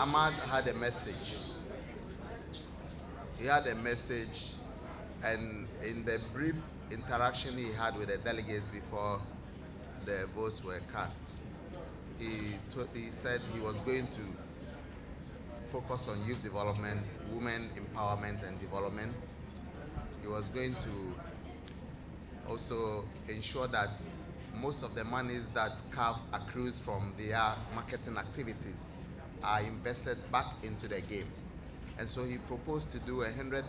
Ahmad had a message. He had a message, and in the brief interaction he had with the delegates before the votes were cast, he said he was going to focus on youth development, women empowerment and development. He was going to also ensure that most of the monies that CAF accrues from their marketing activities are invested back into the game. And so he proposed to do $100,000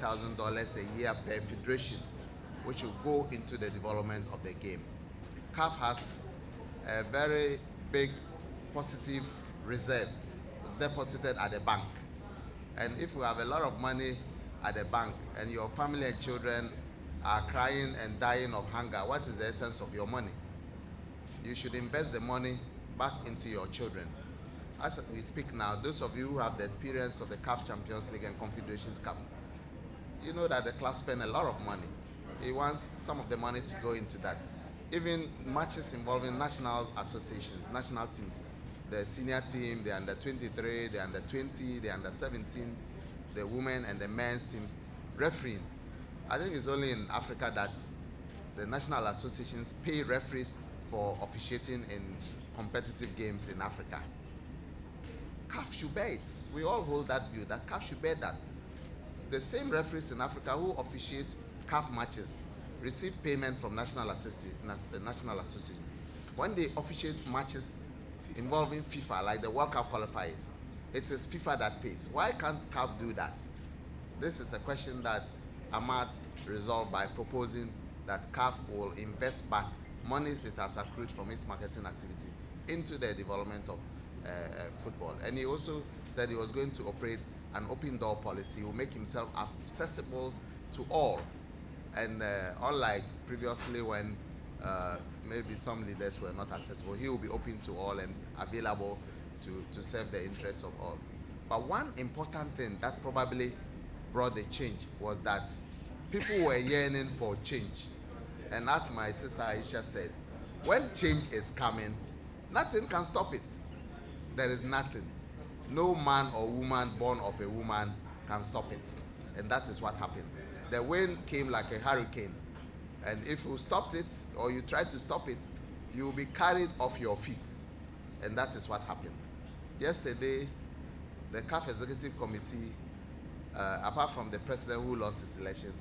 a year per federation, which will go into the development of the game. CAF has a very big positive reserve deposited at the bank. And if you have a lot of money at the bank and your family and children are crying and dying of hunger, what is the essence of your money? You should invest the money back into your children. As we speak now, those of you who have the experience of the CAF Champions League and Confederations Cup, you know that the club spend a lot of money. He wants some of the money to go into that. Even matches involving national associations, national teams, the senior team, the under-23, the under-20, the under-17, the women and the men's teams, refereeing. I think it's only in Africa that the national associations pay referees for officiating in competitive games in Africa. CAF should bear it. We all hold that view, that CAF should bear that. The same referees in Africa who officiate CAF matches receive payment from national association. When they officiate matches involving FIFA, like the World Cup qualifiers, it is FIFA that pays. Why can't CAF do that? This is a question that Ahmad resolved by proposing that CAF will invest back monies it has accrued from its marketing activity into the development of football. And he also said he was going to operate an open door policy. He will make himself accessible to all. And unlike previously when maybe some leaders were not accessible, he will be open to all and available to serve the interests of all. But one important thing that probably brought the change was that people were yearning for change. And as my sister Aisha said, when change is coming, nothing can stop it. There is nothing. No man or woman born of a woman can stop it. And that is what happened. The wind came like a hurricane. And if you stopped it or you tried to stop it, you will be carried off your feet. And that is what happened. Yesterday, the CAF Executive Committee, apart from the president who lost his election,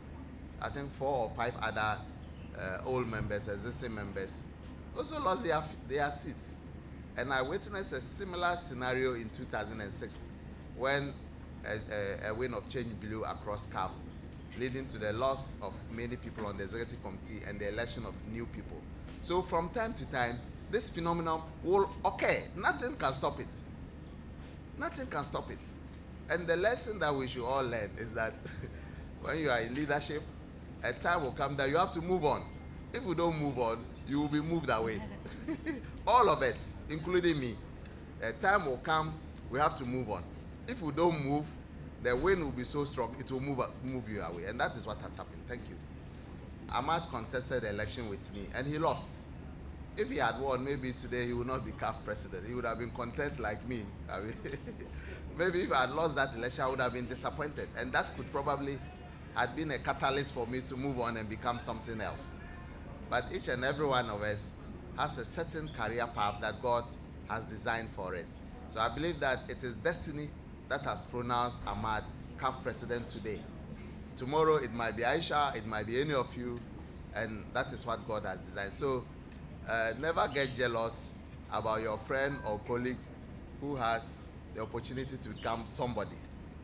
I think 4 or 5 other old members, existing members, also lost their seats. And I witnessed a similar scenario in 2006 when a wind of change blew across CAF, leading to the loss of many people on the executive committee and the election of new people. So from time to time, this phenomenon will occur. Nothing can stop it. Nothing can stop it. And the lesson that we should all learn is that when you are in leadership, a time will come that you have to move on. If you don't move on, you will be moved away. All of us, including me. A time will come, we have to move on. If we don't move, the wind will be so strong, it will move you away. And that is what has happened. Thank you. Ahmad contested the election with me, and he lost. If he had won, maybe today he would not be CAF president. He would have been content like me. I mean, maybe if I had lost that election, I would have been disappointed. And that could probably have been a catalyst for me to move on and become something else. But each and every one of us has a certain career path that God has designed for us. So I believe that it is destiny that has pronounced Ahmad CAF president today. Tomorrow it might be Aisha, it might be any of you, and that is what God has designed. So never get jealous about your friend or colleague who has the opportunity to become somebody.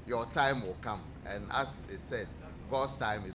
Your time will come, and as it said, God's time is